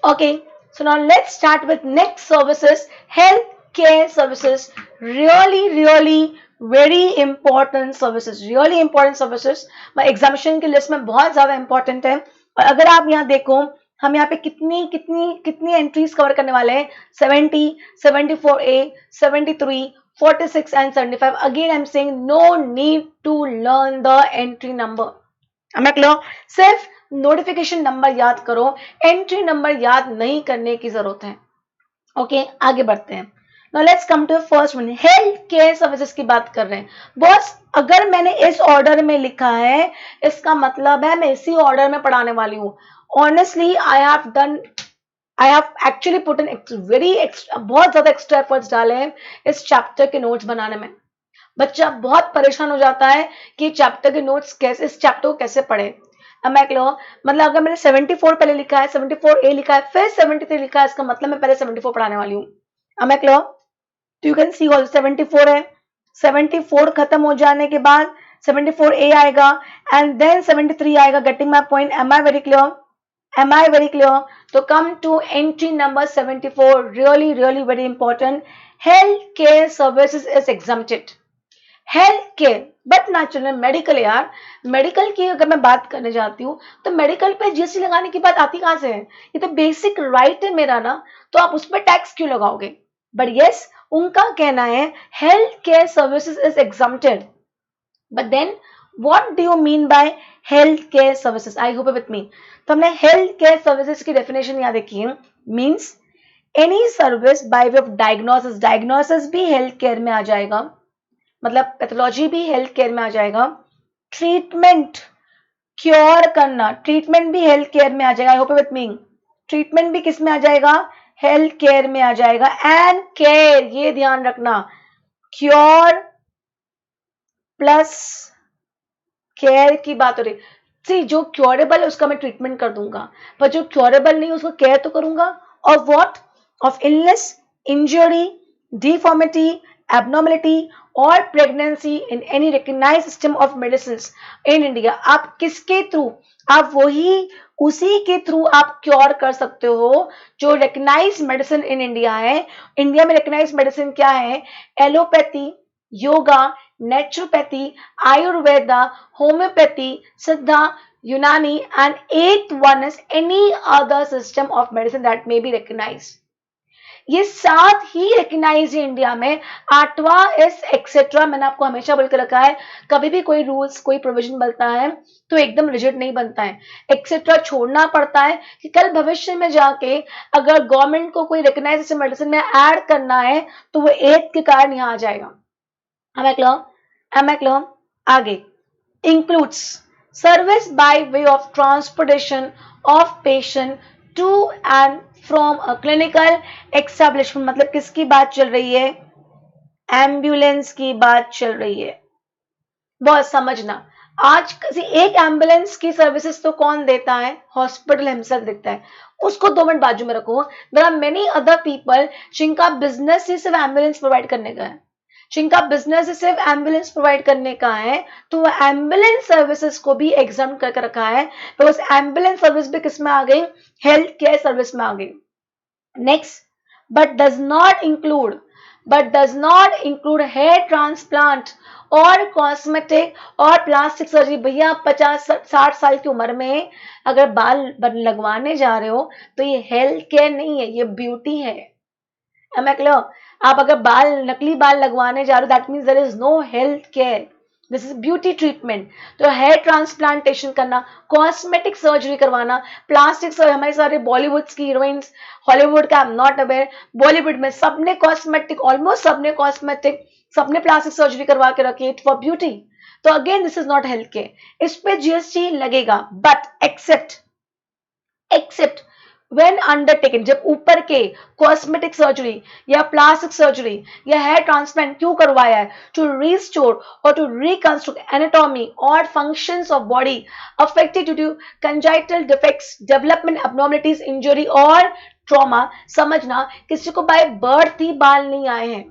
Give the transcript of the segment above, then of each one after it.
Okay, so now let's start with next services, health care services. Really very important services, really important services. मैं examination की list में बहुत ज्यादा important है। और अगर आप यहाँ देखो, हम यहाँ पे कितनी कितनी कितनी एंट्रीज कवर करने वाले हैं, 70, 74A, 73, 46 and 75. Again I'm saying no need to learn the entry number. I'm clear? सिर्फ नोटिफिकेशन नंबर याद करो, एंट्री नंबर याद नहीं करने की जरूरत है। ओके, आगे बढ़ते हैं। Now let's come to first one, health care services की बात कर रहे हैं। बॉस, अगर मैंने इस ऑर्डर में लिखा है, इसका मतलब है मैं इसी ऑर्डर में पढ़ाने वाली हूँ। Honestly I have actually put in बहुत ज्यादा एक्स्ट्रा एफर्ट्स डाले हैं इस चैप्टर के नोट्स बनाने में। बच्चा बहुत परेशान हो जाता है कि चैप्टर के नोट्स कैसे, इस चैप्टर को कैसे पढ़े। मतलब अगर मैंने 74 पहले लिखा है, 74A लिखा है, फिर 73 लिखा है, इसका मतलब मैं पहले 74 पढ़ाने वाली हूँ। तो यू कैन सी ऑल 74 है, 74 खत्म हो जाने के बाद 74A आएगा एंड देन 73 आएगा। Getting my point? Am I very clear? Am I very clear? So come to entry number 74. Really very important. Healthcare services is exempted. Health care, but natural medical यार, medical की अगर मैं बात करने जाती हूँ तो मेडिकल पे जीएसटी लगाने की बात आती कहां से है? ये तो बेसिक राइट है मेरा ना, तो आप उस पर टैक्स क्यों लगाओगे? बट यस, उनका कहना है health care services is exempted. But then what do you mean by health care services? I hope with me. तो हमने हेल्थ केयर सर्विसेज की डेफिनेशन यहाँ देखी है, means any service by way of diagnosis. Diagnosis भी health care में आ जाएगा, मतलब पैथोलॉजी भी हेल्थ केयर में आ जाएगा। ट्रीटमेंट, क्योर करना, ट्रीटमेंट भी हेल्थ केयर में आ जाएगा। आई होप विथ मी। ट्रीटमेंट भी किस में आ जाएगा? हेल्थ केयर में आ जाएगा। एंड केयर, ये ध्यान रखना, क्योर प्लस केयर की बात हो रही। सी, जो क्योरेबल है उसका मैं ट्रीटमेंट कर दूंगा, पर जो क्योरेबल नहीं उसको केयर तो करूंगा। और what? Of illness, injury, deformity, abnormality or pregnancy in any recognized system of medicines in India. आप किसके थ्रू? आप उसी के थ्रू आप क्योर कर सकते हो जो रिकग्नाइज मेडिसिन इन इंडिया है। इंडिया में रिकग्नाइज मेडिसिन क्या है? Allopathy, yoga, naturopathy, Ayurveda, homeopathy, Siddha, Unani, and eight one is any other system of medicine that may be recognised. ये सात ही रिकग्नाइज है इंडिया में। आठवां इस एक्सेट्रा। मैंने आपको हमेशा बोल के रखा है, कभी भी कोई रूल्स, कोई प्रोविजन बनता है तो एकदम रिजिड नहीं बनता है, एक्सेट्रा छोड़ना पड़ता है कि कल भविष्य में जाके अगर गवर्नमेंट को कोई रिकग्नाइज मेडिसिन में ऐड करना है तो वो एट के कारण यहाँ आ जाएगा। आगे includes service by way of transportation of patient to and from a clinical establishment. मतलब किसकी बात चल रही है? एम्बुलेंस की बात चल रही है। बहुत समझना, आज एक एम्बुलेंस की सर्विसेज तो कौन देता है? हॉस्पिटल हिमसेल्फ देता है। उसको 2 मिनट बाजू में रखो। There are many other people जिनका बिजनेस ही सिर्फ एम्बुलेंस प्रोवाइड करने का है, जिनका बिजनेस सिर्फ एम्बुलेंस प्रोवाइड करने का है, तो वो एम्बुलेंस सर्विसेज को भी एग्जाम करके रखा है। तो उस एम्बुलेंस सर्विस भी किस में आ गई? हेल्थ केयर सर्विस में आ गई। Next, but does not include hair transplant और कॉस्मेटिक और प्लास्टिक सर्जरी। भैया 50-60 साल की उम्र में अगर बाल लगवाने जा रहे हो तो ये हेल्थ केयर नहीं है, ये ब्यूटी है। आप अगर नकली बाल लगवाने जा रहे हो, that means there is no health care, this is beauty treatment. तो हेयर ट्रांसप्लांटेशन करना, कॉस्मेटिक सर्जरी करवाना, प्लास्टिक सर्जरी, हमारे सारे बॉलीवुड की हीरोइंस, हॉलीवुड का I am not aware, Bollywood में सबने कॉस्मेटिक, ऑलमोस्ट सबने कॉस्मेटिक, सबने प्लास्टिक सर्जरी करवा के रखी है फॉर ब्यूटी। तो again this is not health care, इस पे जीएसटी लगेगा। बट एक्सेप्ट when undertaken, जब ऊपर के कॉस्मेटिक सर्जरी या प्लास्टिक सर्जरी या हेयर ट्रांसप्लांट क्यों करवाया है? टू रिस्टोर और टू रिकंस्ट्रक्ट एनाटॉमी और functions of body affected due to congenital defects, development abnormalities, injury और ट्रॉमा। समझना, किसी को बाय बर्थ ही बाल नहीं आए हैं,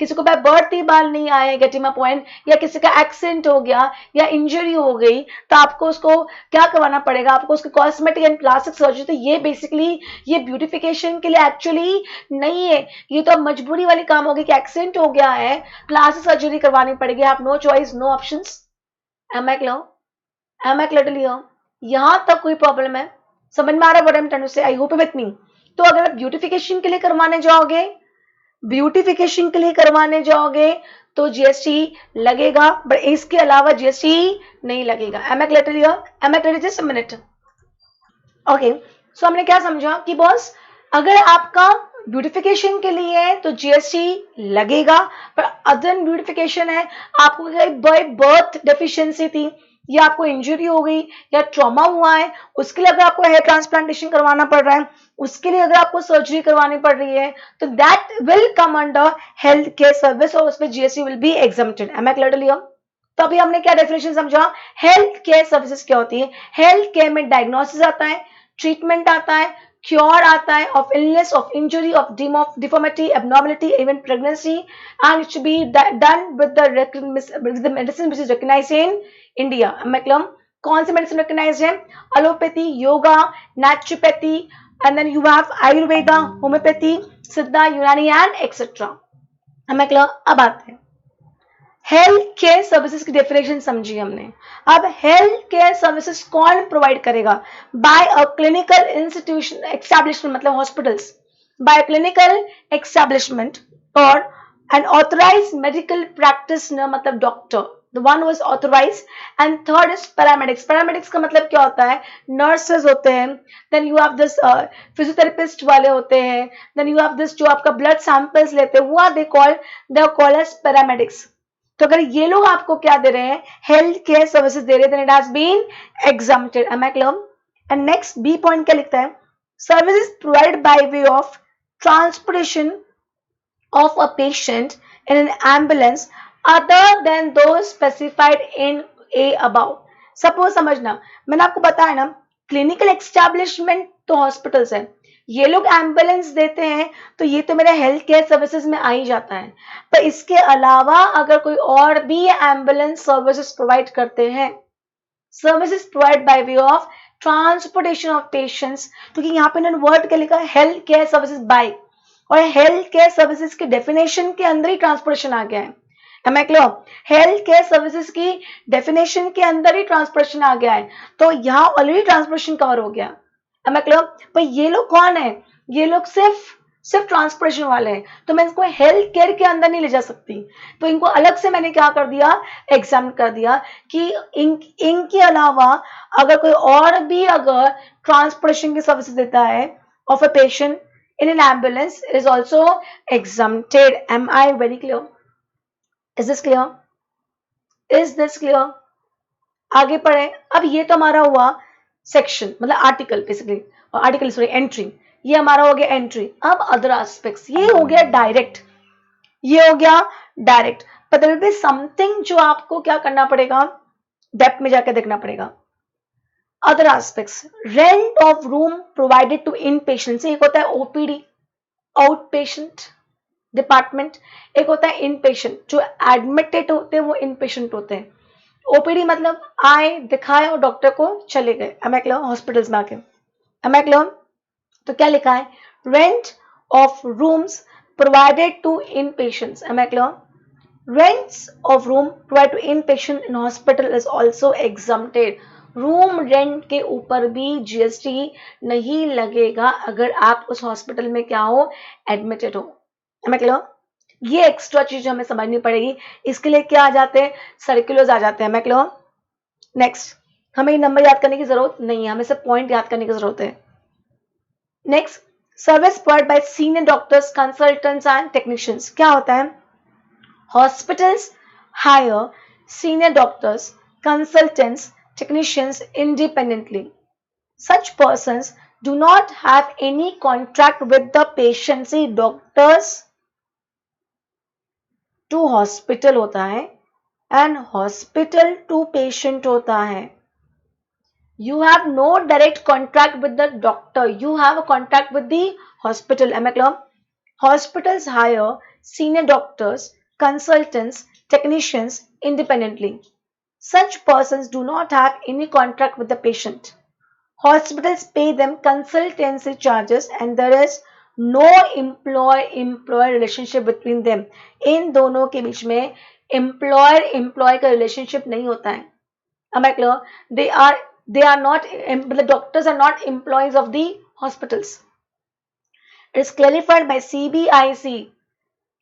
किसी को बाय बर्थ ही बाल नहीं आए, गेटिंग माय पॉइंट, या किसी का एक्सीडेंट हो गया या इंजरी हो गई, तो आपको उसको क्या करवाना पड़ेगा, आपको उसको कॉस्मेटिक एंड प्लास्टिक सर्जरी। तो ये बेसिकली ये ब्यूटिफिकेशन के लिए एक्चुअली नहीं है, ये तो मजबूरी वाली काम होगी कि एक्सीडेंट हो गया है, प्लास्टिक सर्जरी करवानी पड़ेगी, आप no choice, no options. Am I clear? Am I clear? यहां तक कोई प्रॉब्लम है? समझ में आ रहा है what I am trying to say? I hope with me. तो अगर आप ब्यूटिफिकेशन के लिए करवाने जाओगे, ब्यूटिफिकेशन के लिए करवाने जाओगे तो जीएसटी लगेगा, बट इसके अलावा जीएसटी नहीं लगेगा। Am I clear? Am I clear? Just a minute. Okay, so हमने क्या समझा कि बॉस अगर आपका ब्यूटिफिकेशन के लिए है तो जीएसटी लगेगा, पर अदर ब्यूटिफिकेशन है, आपको बाय बर्थ डेफिशिएंसी थी या आपको इंजरी हो गई या ट्रॉमा हुआ है, उसके लिए अगर आपको हेयर ट्रांसप्लांटेशन करवाना पड़ रहा है, उसके लिए अगर आपको सर्जरी करवानी पड़ रही है, तो that will come under health care service और उसमें GST will be exempted. Am I clear? तो अभी हमने क्या डेफिनेशन समझा, हेल्थ केयर सर्विसेज क्या होती है। हेल्थ केयर में डायग्नोसिस आता है, ट्रीटमेंट आता है, क्योर आता है of illness, of injury, of deformity, abnormality, even pregnancy, and it should be done with the medicine which is recognised in India. मतलब कौन सी मेडिसिन रिकॉग्नाइज्ड है? Allopathy, yoga, naturopathy, and then you have Ayurveda, homeopathy, Siddha, Unani and etcetera. मतलब अब आते हैं health care services की definition समझी हमने। अब हेल्थ केयर सर्विसेज कौन प्रोवाइड करेगा? By a clinical institution establishment, मतलब हॉस्पिटल्स, बाय क्लिनिकल एस्टैब्लिशमेंट और an authorized medical practitioner, मतलब doctor, the one who is authorized, and third is paramedics। paramedics का मतलब क्या होता है? nurses होते हैं, then you have this physiotherapist वाले होते हैं, then you have this जो आपका blood samples लेते हैं, वो they are called as paramedics। तो अगर ये लोग आपको क्या दे रहे हैं? हेल्थ केयर सर्विसेज दे रहे हैं, then it has been exempted। am I clear? and next B point क्या लिखता है? services provided by way of transportation of a patient in an ambulance other than those specified in A above। Suppose समझना, मैंने आपको बताया ना clinical establishment तो hospitals है, ये लोग एम्बुलेंस देते हैं, तो ये तो मेरे हेल्थ केयर सर्विसेज में आ ही जाता है। पर इसके अलावा अगर कोई और भी एम्बुलेंस सर्विसेज प्रोवाइड करते हैं, services provide by way of transportation of patients, क्योंकि यहाँ पे इन्होंने वर्ड क्या लिखा है? हेल्थ केयर सर्विसेज बाय, और हेल्थ केयर सर्विसेज के डेफिनेशन के अंदर ही ट्रांसपोर्टेशन आ गया है। Am I clear? Health care services की डेफिनेशन के अंदर ही ट्रांसपोर्टेशन आ गया है, तो यहाँ ऑलरेडी ट्रांसपोर्टेशन कवर हो गया। Am I clear? पर ये लोग कौन है? ये लोग सिर्फ ट्रांसपोर्टेशन वाले हैं, तो मैं इनको हेल्थ केयर के अंदर नहीं ले जा सकती, तो इनको अलग से मैंने क्या कर दिया? एग्जाम कर दिया कि इनके अलावा अगर कोई और भी अगर ट्रांसपोर्टेशन की सर्विस देता है of a patient in an ambulance is also exempted। am I very clear? is this clear? is this clear? आगे पढ़े। अब ये तो हमारा हुआ सेक्शन, मतलब आर्टिकल बेसिकली, और आर्टिकल सॉरी एंट्री, ये हमारा हो गया एंट्री। अब अदर एस्पेक्ट्स, ये हो गया डायरेक्ट, ये हो गया डायरेक्ट, पर देयर विल बी समथिंग जो आपको क्या करना पड़ेगा? डेप्थ में जाकर देखना पड़ेगा। Other aspects, rent of room provided to inpatient, एक होता है ओपीडी, आउट पेशेंट डिपार्टमेंट, एक होता है इन पेशेंट, जो एडमिटेड होते हैं वो इन पेशेंट होते हैं। ओपीडी मतलब आए, दिखाए और डॉक्टर को चले गए। M I clear? हॉस्पिटल्स में आके। Am I clear? तो क्या लिखा है? Rent of rooms provided to inpatients. Am I clear? Rents of room provide to inpatient in hospital is also exempted. Room rent के ऊपर भी GST नहीं लगेगा अगर आप उस हॉस्पिटल में क्या हो? एडमिटेड हो। Am I clear? ये एक्स्ट्रा चीज हमें समझनी पड़ेगी, इसके लिए क्या आ जाते हैं? सर्कुलर्स आ जाते हैं। Am I clear? नेक्स्ट, हमें नंबर याद करने की जरूरत नहीं है, हमें सिर्फ पॉइंट याद करने की जरूरत है। Next, service provide by senior doctors, consultants and technicians. क्या होता है? Hospitals hire senior doctors, consultants, technicians independently. Such persons do not have any contract with the patient। See, doctors to hospital होता है and hospital to patient होता है। You have no direct contract with the doctor, you have a contract with the hospital। am I clear? Hospitals hire senior doctors, consultants, technicians independently. Such persons do not have any contract with the patient. Hospitals pay them consultancy charges and there is no employer relationship between them. इन दोनों के बीच में employer employee का relationship नहीं होता है. Am I clear? They are not, the doctors are not employees of the hospitals. It is clarified by CBIC.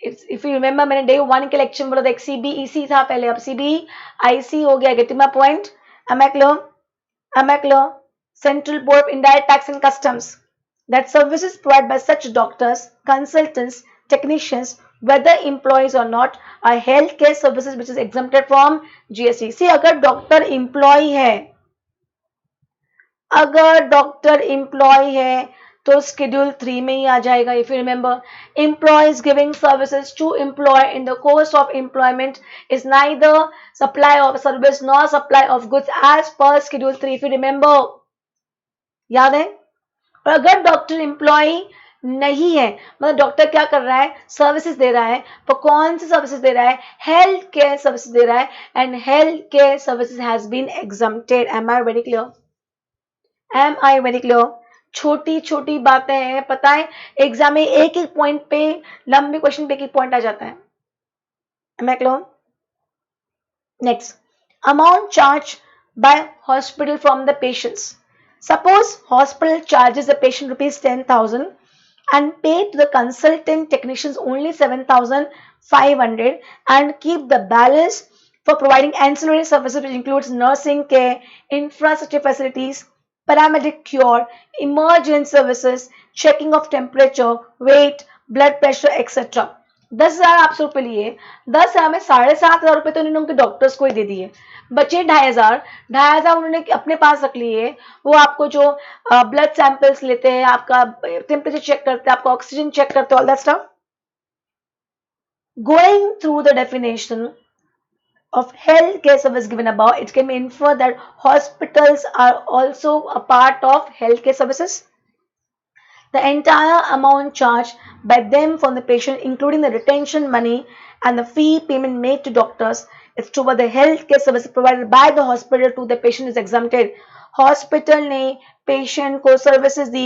If you remember, मैंने day 1 के lecture में बोला था, एक CBEC था पहले, अब CBIC हो गया. Getting my point? Am I clear? Am I clear? Central Board of Indirect Tax and Customs. That services provided by such doctors, consultants, technicians, whether employees or not, are healthcare services which is exempted from GST. See, अगर doctor employee है, अगर doctor employee है तो Schedule 3 में ही आ जाएगा. If you remember, employees giving services to employer in the course of employment is neither supply of service nor supply of goods as per Schedule 3. If you remember, याद है. और अगर doctor employ नहीं है, मतलब doctor क्या कर रहा है, सर्विसेज दे रहा है, तो कौन सी सर्विसेज दे रहा है, हेल्थ केयर सर्विसेज दे रहा है, and health care services has been exempted. Am I very clear? Am I very clear? छोटी छोटी बातें हैं, पता है एग्जाम में एक एक पॉइंट पे, लंबे क्वेश्चन पे एक एक पॉइंट आ जाता है. Am I clear? Next, amount charge by hospital from the patients. Suppose hospital charges the patient rupees 10,000 and pay to the consultant technicians only 7,500 and keep the balance for providing ancillary services which includes nursing care, infrastructure facilities, paramedic cure, emergency services, checking of temperature, weight, blood pressure, etc. 10,000 आप सौ रुपये लिए, 10,000 में 7,500 रुपये तो उन्होंने उनके doctors को ही दे दिए, बचे 2,500 उन्होंने अपने पास रख लिए. वो आपको जो ब्लड सैंपल्स लेते हैं, आपका टेम्परेचर चेक करते हैं, आपका ऑक्सीजन चेक करते हैं, all that stuff. Going through the definition of healthcare service given above, it can be inferred that hospitals are also a part of healthcare services. The entire amount charged by them from the patient, including the retention money and the fee payment made to doctors, is toward the healthcare service provided by the hospital to the patient is exempted. Hospital ने patient को services दी,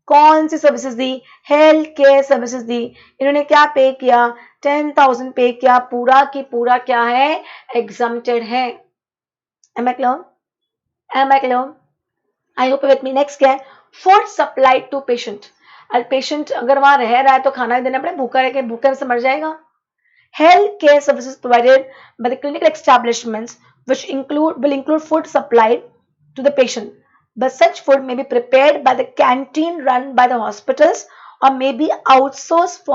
कौन सी services दी, health care services दी. इन्होंने क्या pay किया, 10,000 pay किया, पूरा की पूरा क्या है, exempted है. Am I clear? Am I clear? I hope with me. Next क्या है, food supplied to patient. और patient अगर वहां रह रहा है तो खाना देना पड़े, भूखा रह के भूखे से मर जाएगा. Health care services provided by the clinical establishments which will include food supplied to the patient, but such food may be prepared by the canteen run by the hospitals or may be outsourced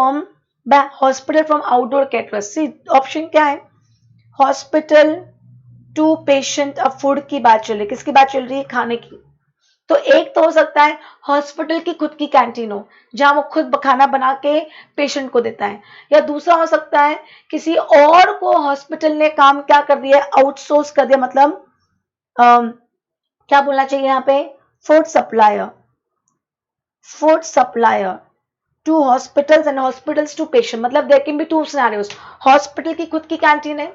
by hospital from outdoor caterers. See, option क्या है, hospital to patient. अब food की बात चल रही है, किसकी बात चल रही है, खाने की. तो एक तो हो सकता है हॉस्पिटल की खुद की कैंटीन हो जहां वो खुद खाना बना के पेशेंट को देता है, या दूसरा हो सकता है किसी और को हॉस्पिटल ने काम क्या कर दिया, आउटसोर्स कर दिया, मतलब क्या बोलना चाहिए यहाँ पे, food supplier to hospitals and hospitals to patient. मतलब there can be two scenarios, hospital की खुद की कैंटीन है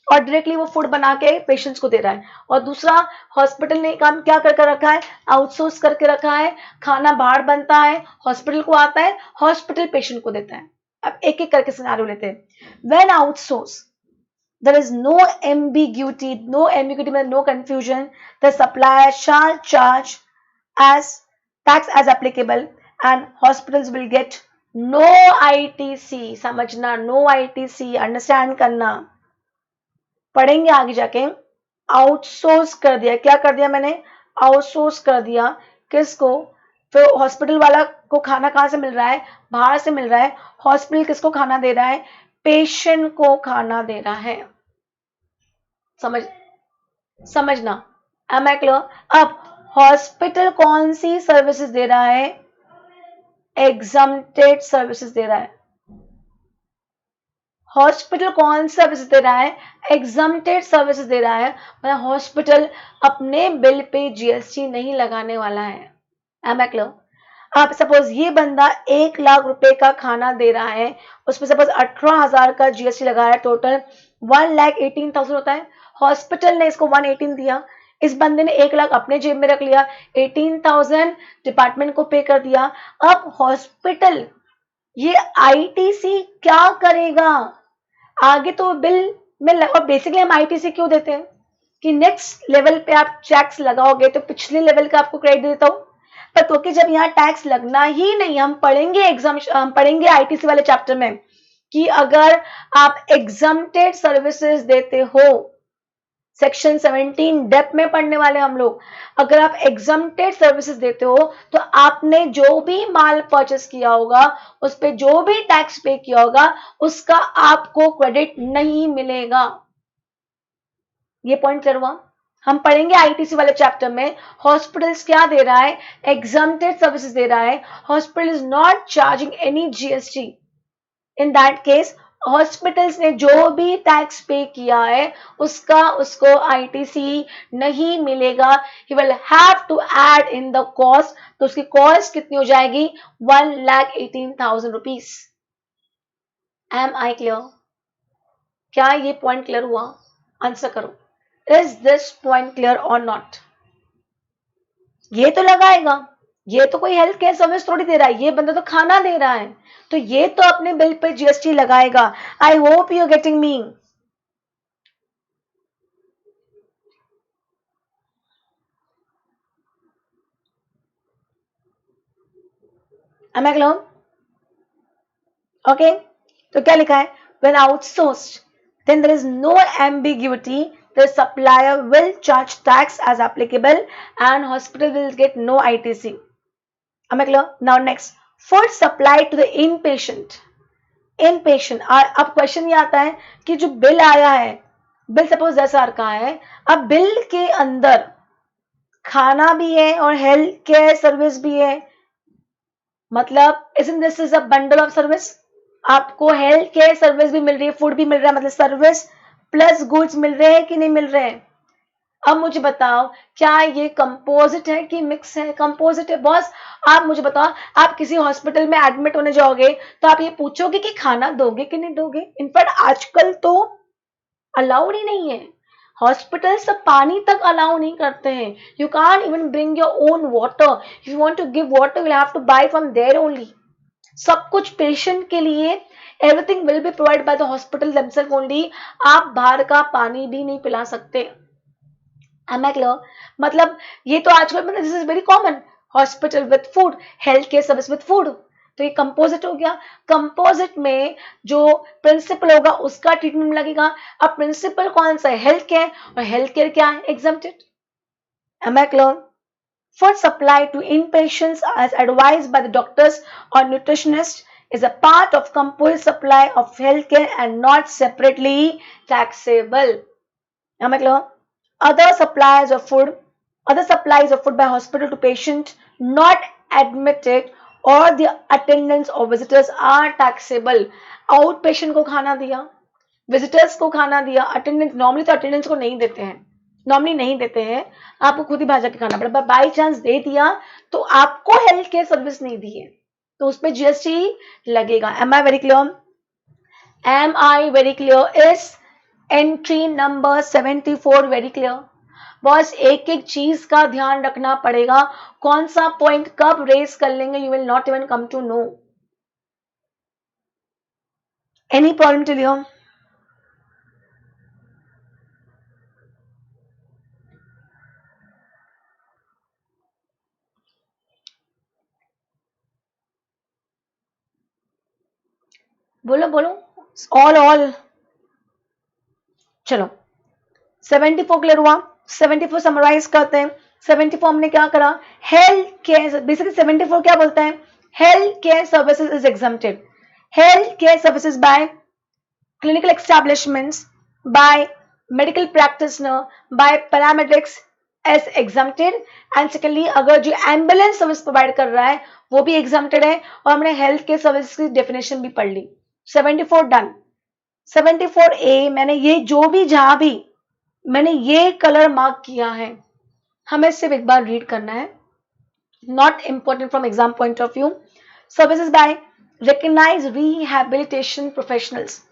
और डायरेक्टली वो फूड बना के पेशेंट्स को दे रहा है, और दूसरा हॉस्पिटल ने काम क्या करके रखा है, आउटसोर्स करके रखा है, खाना बाहर बनता है, हॉस्पिटल को आता है, हॉस्पिटल पेशेंट को देता है. अब एक एक करके सिनेरियो लेते हैं. When outsource there is no ambiguity means no confusion. The supplier shall charge as tax as applicable and hospitals will get no ITC. समझना, no ITC, अंडरस्टैंड करना, पढ़ेंगे आगे जाके. आउटसोर्स कर दिया, क्या कर दिया मैंने, आउटसोर्स कर दिया, किसको, फिर हॉस्पिटल वाला को खाना कहाँ से मिल रहा है, बाहर से मिल रहा है. हॉस्पिटल किसको खाना दे रहा है, पेशेंट को खाना दे रहा है. समझना, एम आई क्लियर? अब हॉस्पिटल कौन सी सर्विसेज दे रहा है, एग्जम्प्टेड सर्विसेज दे रहा है. हॉस्पिटल कौन सी सर्विसेज दे रहा है, एग्जम्प्टेड सर्विसेज दे रहा है. मतलब हॉस्पिटल अपने बिल पे जीएसटी नहीं लगाने वाला है. Am I clear? आप सपोज ये बंदा 1 लाख रुपए का खाना दे रहा है, उसमें सपोज 18,000 का जीएसटी लगा है, टोटल 1,18,000 होता है। हॉस्पिटल ने इसको 118 दिया, इस बंदे ने 1 लाख अपने जेब में रख लिया, 18,000 डिपार्टमेंट को पे कर दिया। अब हॉस्पिटल ये आईटीसी क्या करेगा आगे? तो बिल में और बेसिकली हम आईटीसी क्यों देते हैं कि नेक्स्ट लेवल पे आप टैक्स लगाओगे तो पिछले लेवल का आपको क्रेडिट देता हूं, पर क्योंकि जब यहाँ टैक्स लगना ही नहीं, हम पढ़ेंगे आईटीसी वाले चैप्टर में कि अगर आप एग्जम्प्टेड सर्विसेज देते हो, सेक्शन 17 डेप्थ में पढ़ने वाले हम लोग, अगर आप एग्जम्प्टेड सर्विसेज देते हो तो आपने जो भी माल परचेस किया होगा, उस पर जो भी टैक्स पे किया होगा, उसका आपको क्रेडिट नहीं मिलेगा। ये पॉइंट क्लियर हुआ? हम पढ़ेंगे आईटीसी वाले चैप्टर में हॉस्पिटल्स क्या दे रहा है, एग्जम्प्टेड सर्विसेज दे रहा है, hospital is not charging any GST. In that case hospitals ने जो भी टैक्स पे किया है उसको आईटीसी नहीं मिलेगा, he will have to add in the cost. तो उसकी कॉस्ट कितनी हो जाएगी? 1,18,000 रुपीज। M I clear? क्या ये पॉइंट क्लियर हुआ? आंसर करो, इज दिस पॉइंट क्लियर और नॉट? ये तो लगाएगा, ये तो कोई हेल्थ केयर सर्विस थोड़ी दे रहा है, ये बंदा तो खाना दे रहा है, तो ये तो अपने बिल पे जीएसटी लगाएगा। I hope you are getting me. Am I clear? Okay, तो क्या लिखा है? When outsourced, then there is no ambiguity. The supplier will charge tax as applicable and hospital will get no ITC. Am I clear? Now next, food supplied to the inpatient. Inpatient, अब question ये आता है कि जो bill आया है, bill suppose 10,000 का है, अब बिल के अंदर खाना भी है और हेल्थ केयर सर्विस भी है, मतलब isn't this is a bundle of service? आपको हेल्थ केयर सर्विस भी मिल रही है, फूड भी मिल रहा है, मतलब सर्विस प्लस गुड्स मिल रहे हैं कि नहीं मिल रहे हैं? अब मुझे बताओ, क्या ये कंपोजिट है कि मिक्स है? कंपोजिट है बॉस। आप मुझे बताओ, आप किसी हॉस्पिटल में एडमिट होने जाओगे तो आप ये पूछोगे कि खाना दोगे कि नहीं दोगे? इनफैक्ट आजकल तो अलाउड ही नहीं है, हॉस्पिटल सब पानी तक अलाउ नहीं करते हैं। You can't even bring your own water, if you want to give water you have to buy from there only. सब कुछ पेशेंट के लिए, everything will be provide by the hospital themself only. आप बाहर का पानी भी नहीं पिला सकते। Am I clear? मतलब ये तो आजकल मतलब this is very common, hospital with food, health care service with food, तो ये कंपोजिट हो गया। कंपोजिट में जो प्रिंसिपल होगा उसका ट्रीटमेंट लगेगा। अब प्रिंसिपल कौन सा है? हेल्थ केयर, और हेल्थ केयर क्या है? Exempted. Am I clear? Food supplied to inpatients as advised by the doctors or nutritionist is a part of compulsory supply of healthcare and not separately taxable. Am I clear? Other supplies of food by hospital to patient not admitted or the attendants or visitors are taxable. Outpatient को खाना दिया, visitors को खाना दिया, attendance, normally तो attendance को नहीं देते हैं, नॉर्मली नहीं देते हैं, आपको खुद ही बाहर जाके खाना पड़ेगा, बाई चांस दे दिया तो आपको हेल्थ केयर सर्विस नहीं दी है तो उस पर जीएसटी लगेगा। Am I very clear? Am I very clear? Is entry number 74 very clear? बस एक एक चीज का ध्यान रखना पड़ेगा, कौन सा पॉइंट कब रेस कर लेंगे, you will not even come to know. Any problem till here? बोलो बोलो, ऑल चलो 74 क्लियर हुआ? 74 समराइज करते हैं। 74 हमने क्या करा? हेल्थ केयर, बेसिकली 74 क्या बोलता है? Health care services is exempted, health care services by clinical establishments, by medical practitioner, by paramedics as exempted. And secondly अगर जो एम्बुलेंस सर्विस प्रोवाइड कर रहा है वो भी एग्जम्प्टेड है, और हमने हेल्थ केयर सर्विस की डेफिनेशन भी पढ़ ली। 74 डन। 74A मैंने ये जो भी जहां भी मैंने ये कलर मार्क किया है, हमें सिर्फ एक बार रीड करना है। not important from exam point of view. Services by recognized rehabilitation professionals.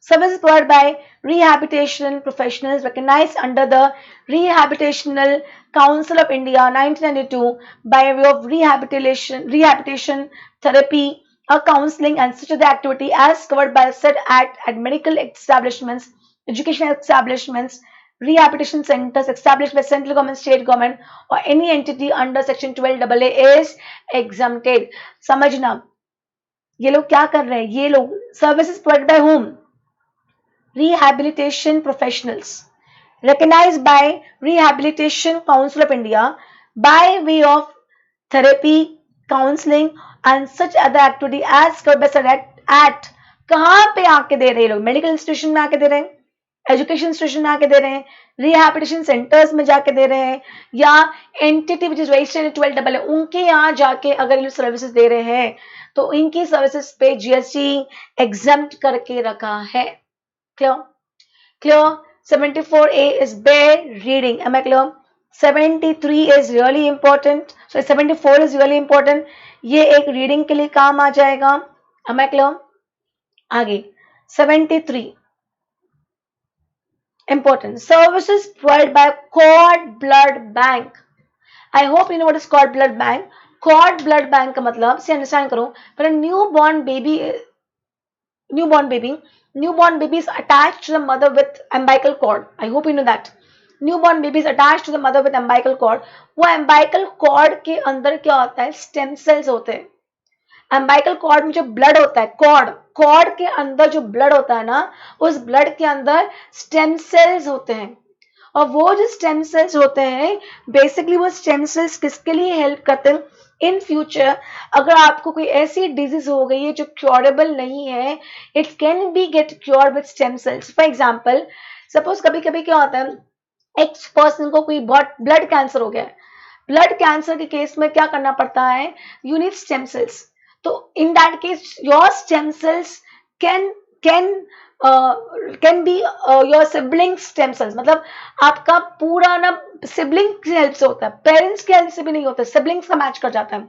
Services provided by rehabilitation professionals recognized under the Rehabilitational Council of India 1992 by way of rehabilitation therapy, or counseling and such other activity as covered by the said act at medical establishments, educational establishments, rehabilitation centers established by central government, state government or any entity under section 12AA is exempted. समझना, ये लोग क्या कर रहे हैं, ये लोग services provide by home, rehabilitation professionals recognized by Rehabilitation Council of India by way of therapy, counseling and such other activity as covered by said act. कहाँ पे आके दे रहे हैं लोग, मेडिकल इंस्टीट्यूशन में आके दे रहे हैं, एजुकेशन इंस्टीट्यूशन में आके दे रहे हैं, रिहैबिलिटेशन सेंटर्स में जाके दे रहे हैं, या entity which is registered 12AA उनके यहाँ जाके अगर ये सर्विसेज दे रहे हैं तो इनकी सर्विसेज पे जीएसटी एग्जम्प्ट करके रखा है. Clear? Clear? 74A is bare reading. Am I clear? 73 is really important. So 74 is really important. ये एक रीडिंग के लिए काम आ जाएगा. Am I clear? आगे 73 important. Services provided by cord blood bank. I hope you know what is cord blood bank. Cord blood bank का मतलब से अंडरस्टैंड करो. पर newborn baby is attached to the mother with umbilical cord. I hope you know that. Newborn baby is attached to the mother with umbilical cord. वो umbilical cord के अंदर क्या होता है, stem cells होते हैं. umbilical cord में जो blood होता है, cord के अंदर जो blood होता है ना, उस blood के अंदर stem cells होते हैं. और वो जो stem cells होते हैं, basically वो stem cells किसके लिए help करते हैं? इन फ्यूचर अगर आपको कोई ऐसी डिजीज हो गई है जो क्योरेबल नहीं है, it can be get cure with stem cells. For example, suppose कभी कभी क्या होता है, एक पर्सन को कोई बहुत ब्लड कैंसर हो गया है. ब्लड कैंसर के केस में क्या करना पड़ता है, यू नीड स्टेम सेल्स. तो in that case your stem cells can be your sibling stem cells. मतलब आपका पूरा ना सिबलिंग की हेल्प से होता है, पेरेंट्स की हेल्प से भी नहीं होता है, सिबलिंग्स का मैच कर जाता है.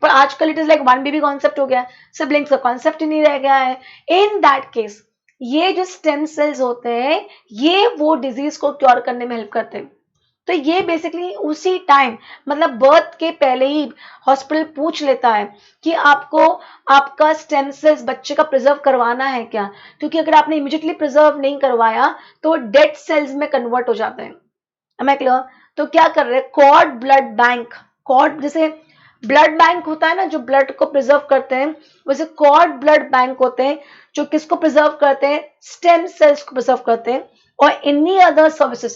पर आजकल it is like one baby concept हो गया, सिबलिंग्स का कॉन्सेप्ट ही नहीं रह गया है. इन दैट केस ये जो स्टेम सेल्स होते हैं ये वो डिजीज को क्योर करने में हेल्प करते हैं. तो ये बेसिकली उसी टाइम मतलब बर्थ के पहले ही हॉस्पिटल पूछ लेता है कि आपको आपका स्टेम सेल्स बच्चे का प्रिजर्व करवाना है क्या, क्योंकि अगर आपने इमीडिएटली प्रिजर्व नहीं करवाया तो डेड सेल्स में कन्वर्ट हो जाते हैं. हमें क्लियर? तो क्या कर रहे हैं, कॉर्ड ब्लड बैंक, कॉर्ड जैसे ब्लड बैंक होता है ना जो ब्लड को प्रिजर्व करते हैं, वैसे कॉर्ड ब्लड बैंक होते हैं जो किसको प्रिजर्व करते हैं, स्टेम सेल्स को प्रिजर्व करते हैं. or any other services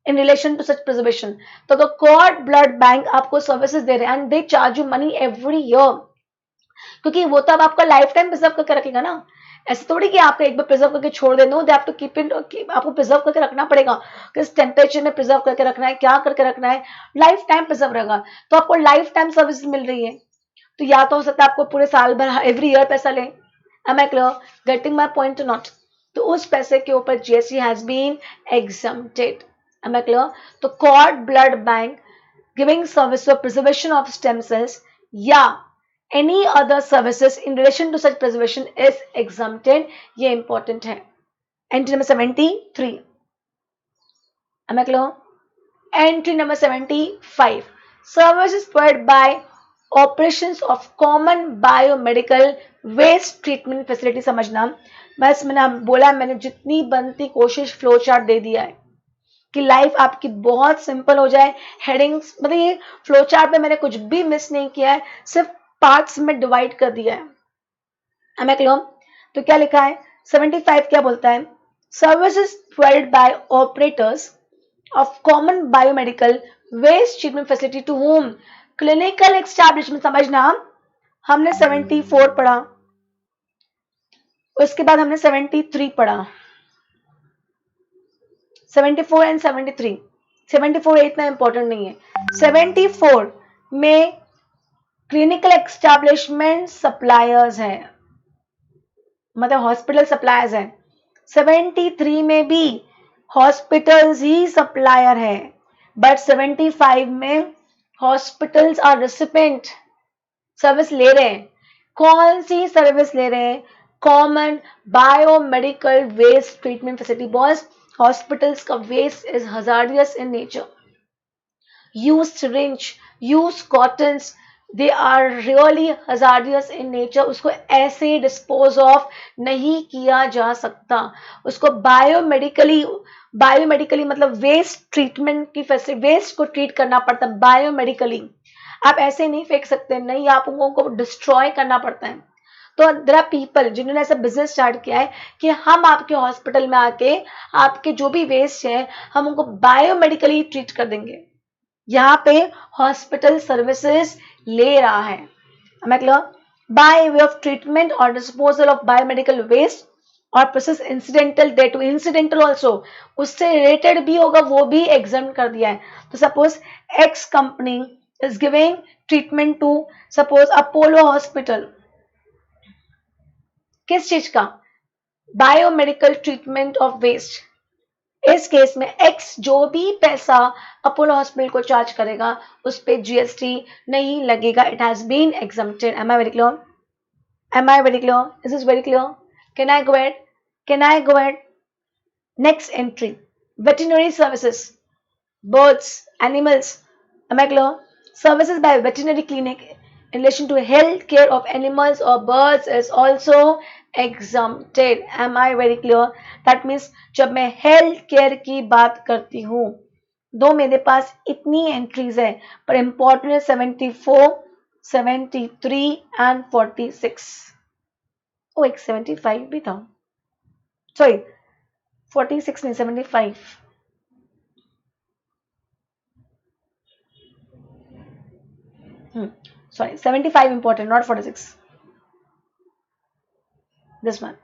in relation to such preservation. तो the cord blood bank आपको services दे रहे हैं and they charge you money every year, क्योंकि वो तो अब आपका लाइफ टाइम प्रिजर्व करके रखेगा ना. ऐसे थोड़ी कि आपको एक बार प्रिजर्व करके छोड़ दे, no they have to keep it, आपको प्रिजर्व करके रखना पड़ेगा. किस टेम्परेचर में प्रिजर्व करके रखना है, क्या करके रखना है, लाइफ टाइम प्रिजर्व रहेगा. तो आपको लाइफ टाइम सर्विस मिल रही है. तो या तो हो सकता है आपको पूरे साल भर एवरी ईयर पैसा ले. Am I clear? Getting my point or not? तो उस पैसे के ऊपर GST has been exempted. Am I clear? तो cord blood bank giving service for preservation of stem cells या any other services in relation to such preservation is exempted. ये important है. Entry number 73. Am I clear? Entry number 75. Services provided by operations of common biomedical waste treatment facility. समझना, बस मैंने बोला, मैंने जितनी बनती कोशिश फ्लो चार्ट दे दिया है कि लाइफ आपकी बहुत सिंपल हो जाए. हेडिंग्स मतलब ये फ्लो चार्ट में मैंने कुछ भी मिस नहीं किया है, सिर्फ पार्ट्स में डिवाइड कर दिया है. Am I clear? तो क्या लिखा है 75 क्या बोलता है, services provided by operators of common biomedical waste treatment facility to home clinical establishment. समझना, हमने 74 पढ़ा, उसके बाद हमने 73 पढ़ा, 74 एंड 73. 74 इतना इंपॉर्टेंट नहीं है. 74 में क्लिनिकल एस्टैब्लिशमेंट सप्लायर्स है, मतलब हॉस्पिटल सप्लायर्स है. 73 में भी हॉस्पिटल्स ही सप्लायर है, बट 75 में हॉस्पिटल्स आर रिसिपेंट, सर्विस ले रहे हैं, कौन सी सर्विस ले रहे हैं? Common biomedical waste treatment facility. Boss, hospitals का waste is hazardous in nature. Use syringe, use cottons, they are really hazardous in nature. उसको ऐसे डिस्पोज ऑफ नहीं किया जा सकता, उसको बायोमेडिकली मतलब वेस्ट ट्रीटमेंट की फैसिलिटी, वेस्ट को ट्रीट करना पड़ता है बायोमेडिकली। आप ऐसे नहीं फेंक सकते, नहीं, आप उनको डिस्ट्रॉय करना पड़ता है। तो देयर आर पीपल जिन्होंने ऐसा बिजनेस स्टार्ट किया है कि हम आपके हॉस्पिटल में आके आपके जो भी वेस्ट है हम उनको बायोमेडिकली ट्रीट कर देंगे। यहाँ पे हॉस्पिटल सर्विसेज ले रहा है, मतलब बाय वे ऑफ ट्रीटमेंट और डिस्पोजल ऑफ बायोमेडिकल वेस्ट और प्रोसेस इंसिडेंटल डे टू इंसिडेंटल ऑल्सो, उससे रिलेटेड भी होगा, वो भी एग्जाम कर दिया है। तो suppose X company is giving treatment to suppose Apollo hospital, किस चीज का? Biomedical treatment of waste. इस केस में एक्स जो भी पैसा अपोलो हॉस्पिटल को चार्ज करेगा उस पे जीएसटी नहीं लगेगा, it has been exempted. Am I very clear? Am I very clear? Is this very clear? Can I go ahead? Can I go ahead? Next entry, veterinary services, birds, animals. Am I clear? Services by veterinary clinic in relation to health care of animals or birds is also exempted. Am I very clear? That means जब मैं health care की बात करती हूँ, दो मेरे पास इतनी entries है पर इंपॉर्टेंट है 74, 73 एंड 46। ओ एक 75 भी था, सॉरी 46 नहीं 75। Sorry, 75 important, not 46. This one.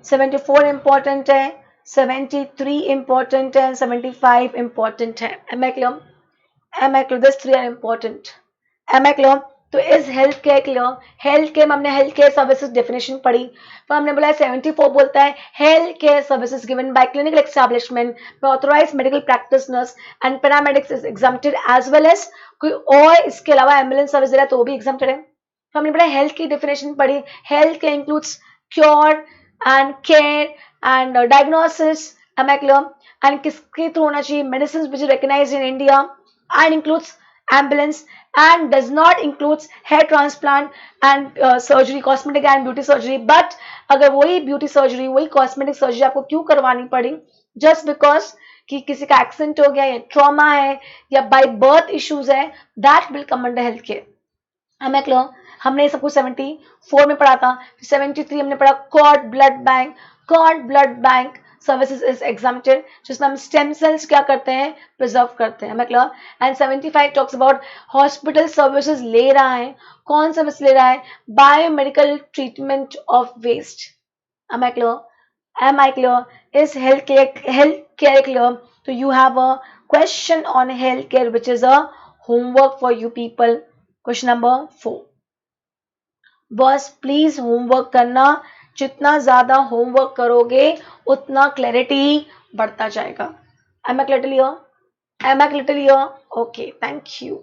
74 important है, 73 important है, 75 important है। Am I clear? Am I clear? These three are important. Am I clear? तो इस health care clear, health care में हमने हेल्थ केयर सर्विसेज डेफिनेशन पढ़ी, तो हमने बोला 74 बोलता है health care services given by clinical establishment by authorised medical practitioners and paramedics is exempted as well as कोई और इसके अलावा एम्बुलेंस सर्विस दे रहा है तो वो भी एग्जम्प्टेड है। तो हमने पढ़ा हेल्थ की डेफिनेशन पढ़ी, health care includes cure and care and diagnosis, am I clear? And किसके थ्रू होना चाहिए? Medicine which is recognised in India and includes ambulance and does not includes hair transplant and surgery, cosmetic and beauty surgery। but अगर वही beauty surgery, वही cosmetic surgery आपको क्यों करवानी पड़ी? just because कि किसी का एक्सीडेंट हो गया या ट्रॉमा है या बाय बर्थ इश्यूज है, that will come under health care। हमें क्लियर? हमने सब कुछ 74 में पढ़ा था, 73 हमने पढ़ा cord blood bank, cord blood bank services is exempted, जिसमें हम स्टेम सेल्स क्या करते हैं? प्रिजर्व करते हैं। हमें clear? And 75 talks about hospital services ले रहा है, कौन सर्विस ले रहा है? Biomedical treatment of waste. am I clear? Am I clear? Is healthcare clear? So you have a question on healthcare which is a homework for you people. Question number 4. बस please homework करना, जितना ज्यादा homework करोगे उतना clarity बढ़ता जाएगा। Am I clear? Am I clear? Okay, thank you.